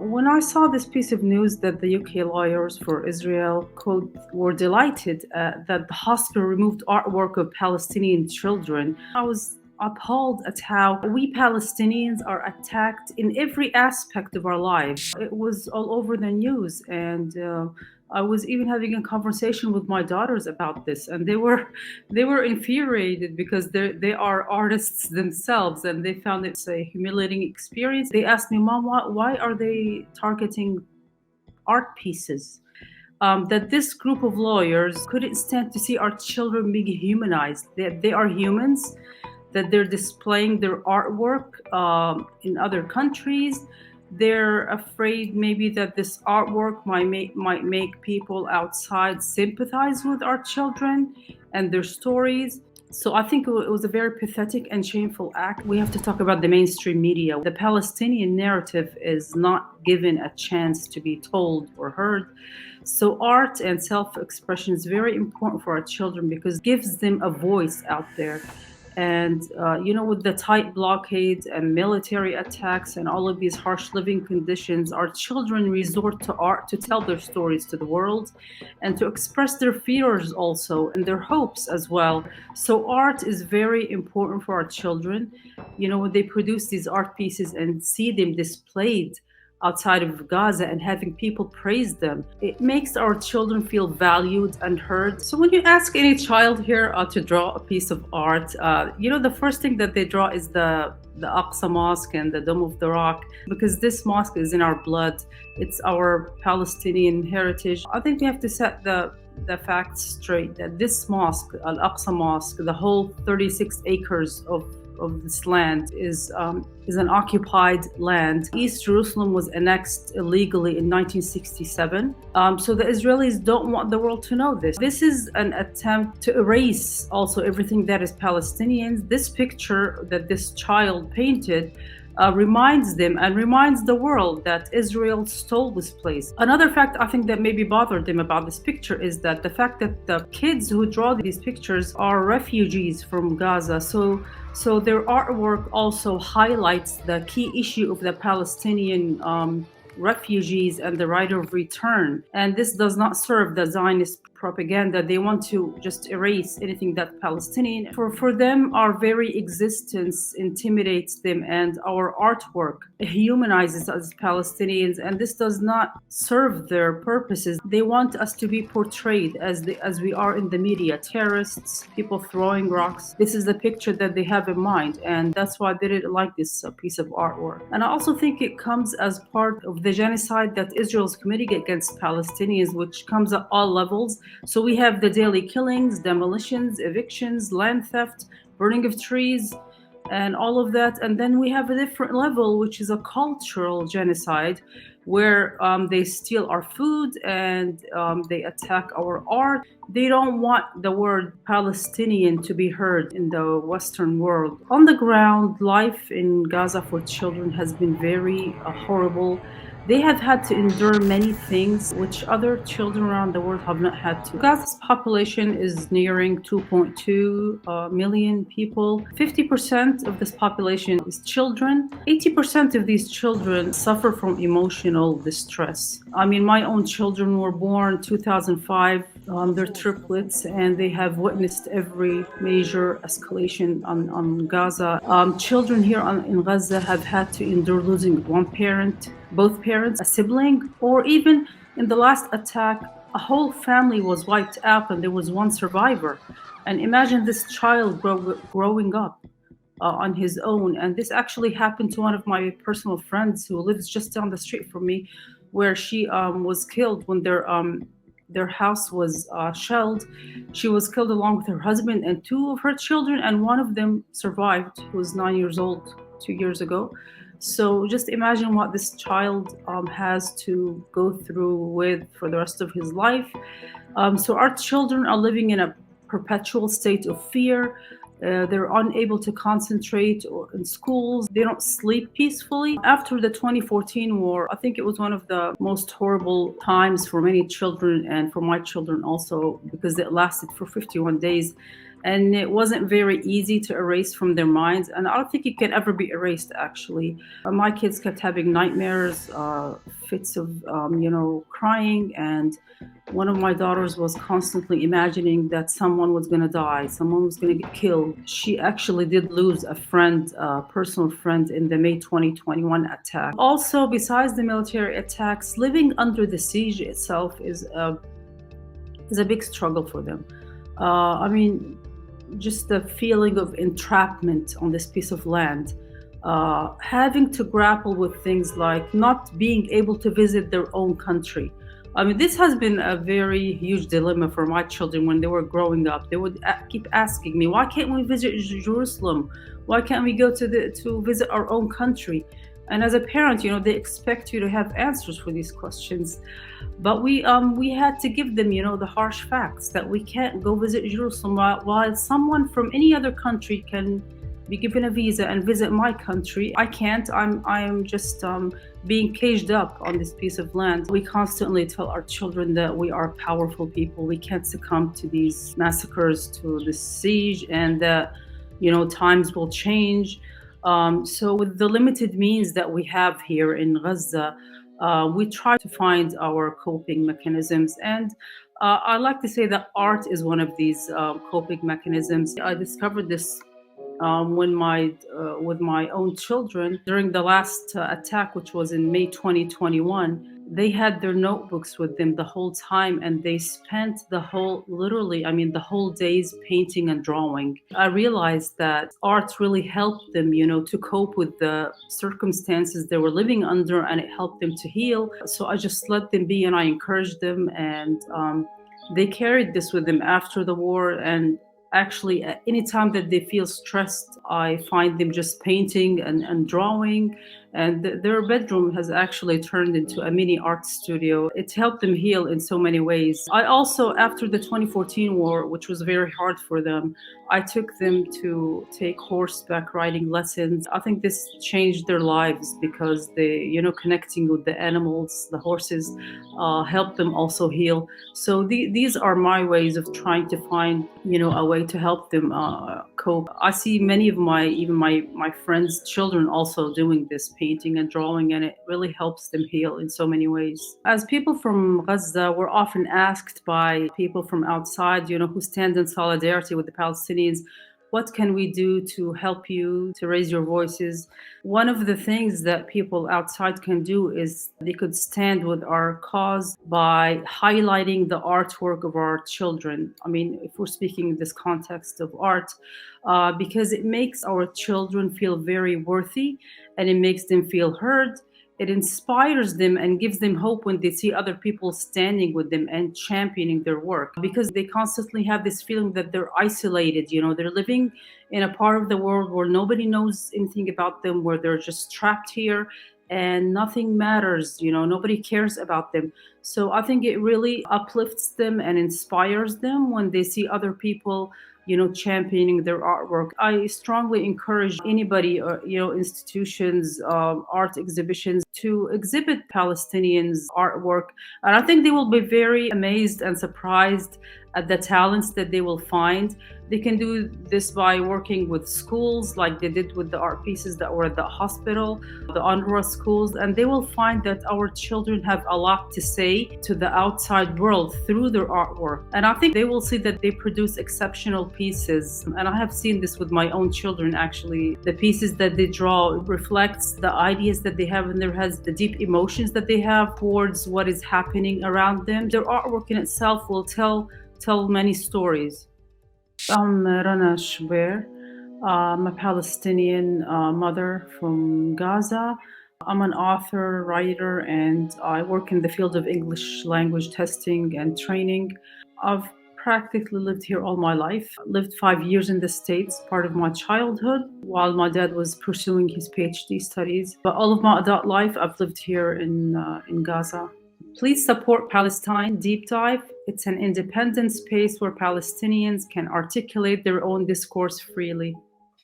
When I saw this piece of news that the UK lawyers for Israel quote, were delighted that the hospital removed artwork of Palestinian children, I was appalled at how we Palestinians are attacked in every aspect of our lives. It was all over the news, and I was even having a conversation with my daughters about this, and they were infuriated because they are artists themselves, and they found it a humiliating experience. They asked me, "Mom, why are they targeting art pieces?" That this group of lawyers couldn't stand to see our children being humanized. They are humans, that they're displaying their artwork in other countries. They're afraid maybe that this artwork might make people outside sympathize with our children and their stories. So I think it was a very pathetic and shameful act. We have to talk about the mainstream media. The Palestinian narrative is not given a chance to be told or heard. So art and self-expression is very important for our children because it gives them a voice out there. And with the tight blockades and military attacks and all of these harsh living conditions, our children resort to art to tell their stories to the world and to express their fears also and their hopes as well. So art is very important for our children. When they produce these art pieces and see them displayed outside of Gaza and having people praise them, it makes our children feel valued and heard. So when you ask any child here to draw a piece of art, the first thing that they draw is the Aqsa Mosque and the Dome of the Rock, because this mosque is in our blood. It's our Palestinian heritage. I think we have to set the facts straight that this mosque, Al Aqsa Mosque, the whole 36 acres of this land is an occupied land. East Jerusalem was annexed illegally in 1967. So the Israelis don't want the world to know this. This is an attempt to erase also everything that is Palestinians. This picture that this child painted reminds them and reminds the world that Israel stole this place. Another fact I think that maybe bothered them about this picture is that the fact that the kids who draw these pictures are refugees from Gaza. So their artwork also highlights the key issue of the Palestinian refugees and the right of return. And this does not serve the Zionist propaganda. They want to just erase anything that Palestinian. For them, our very existence intimidates them, and our artwork humanizes us as Palestinians, and this does not serve their purposes. They want us to be portrayed as we are in the media, terrorists, people throwing rocks. This is the picture that they have in mind, and that's why they didn't like this piece of artwork. And I also think it comes as part of the genocide that Israel is committing against Palestinians, which comes at all levels. So we have the daily killings, demolitions, evictions, land theft, burning of trees, and all of that. And then we have a different level, which is a cultural genocide, where they steal our food and they attack our art. They don't want the word Palestinian to be heard in the Western world. On the ground, life in Gaza for children has been very horrible. They have had to endure many things which other children around the world have not had to. Gaza's population is nearing 2.2 million people. 50% of this population is children. 80% of these children suffer from emotional distress. I mean, my own children were born 2005. They're triplets, and they have witnessed every major escalation on Gaza. Children here in Gaza have had to endure losing one parent, both parents, a sibling, or even in the last attack, a whole family was wiped out and there was one survivor. And imagine this child growing up on his own. And this actually happened to one of my personal friends who lives just down the street from me, where she was killed when their house was shelled. She was killed along with her husband and two of her children, and one of them survived, who was 9 years old 2 years ago. So just imagine what this child has to go through with for the rest of his life. So our children are living in a perpetual state of fear. They're unable to concentrate in schools. They don't sleep peacefully. After the 2014 war, I think it was one of the most horrible times for many children and for my children also, because it lasted for 51 days. and it wasn't very easy to erase from their minds. And I don't think it can ever be erased, actually. My kids kept having nightmares, fits of, crying, and one of my daughters was constantly imagining that someone was going to die, someone was going to get killed. She actually did lose a friend, a personal friend, in the May 2021 attack. Also, besides the military attacks, living under the siege itself is a big struggle for them. I mean, just the feeling of entrapment on this piece of land, having to grapple with things like not being able to visit their own country. I mean, this has been a very huge dilemma for my children when they were growing up. They would keep asking me, "Why can't we visit Jerusalem? Why can't we go to visit our own country?" And as a parent, they expect you to have answers for these questions. But we had to give them, the harsh facts that we can't go visit Jerusalem while someone from any other country can be given a visa and visit my country. I can't. I am just being caged up on this piece of land. We constantly tell our children that we are powerful people. We can't succumb to these massacres, to the siege, and that times will change. So with the limited means that we have here in Gaza, we try to find our coping mechanisms. And I like to say that art is one of these coping mechanisms. I discovered this when my with my own children during the last attack, which was in May 2021. They had their notebooks with them the whole time, and they spent the whole, literally, I mean, the whole days painting and drawing. I realized that art really helped them, to cope with the circumstances they were living under, and it helped them to heal. So I just let them be, and I encouraged them, and they carried this with them after the war. And actually, at any time that they feel stressed, I find them just painting and drawing, and their bedroom has actually turned into a mini art studio. It helped them heal in so many ways. I also, after the 2014 war, which was very hard for them, I took them to take horseback riding lessons. I think this changed their lives because they, connecting with the animals, the horses, helped them also heal. So these are my ways of trying to find, a way to help them cope. I see many of even my friends' children also doing this, painting and drawing, and it really helps them heal in so many ways. As people from Gaza, we're often asked by people from outside, who stand in solidarity with the Palestinians, what can we do to help you, to raise your voices? One of the things that people outside can do is they could stand with our cause by highlighting the artwork of our children. I mean, if we're speaking in this context of art, because it makes our children feel very worthy, and it makes them feel heard. It inspires them and gives them hope when they see other people standing with them and championing their work, because they constantly have this feeling that they're isolated. They're living in a part of the world where nobody knows anything about them, where they're just trapped here and nothing matters. Nobody cares about them. So I think it really uplifts them and inspires them when they see other people championing their artwork. I strongly encourage anybody, institutions, art exhibitions, to exhibit Palestinians' artwork. And I think they will be very amazed and surprised at the talents that they will find. They can do this by working with schools, like they did with the art pieces that were at the hospital, the UNRWA schools, and they will find that our children have a lot to say to the outside world through their artwork. And I think they will see that they produce exceptional pieces. And I have seen this with my own children, actually. The pieces that they draw reflects the ideas that they have in their heads, the deep emotions that they have towards what is happening around them. Their artwork in itself will tell many stories. I'm Rana Shubair. I'm a Palestinian mother from Gaza. I'm an author, writer, and I work in the field of English language testing and training. I've practically lived here all my life. Lived 5 years in the States, part of my childhood, while my dad was pursuing his PhD studies. But all of my adult life, I've lived here in Gaza. Please support Palestine Deep Dive. It's an independent space where Palestinians can articulate their own discourse freely.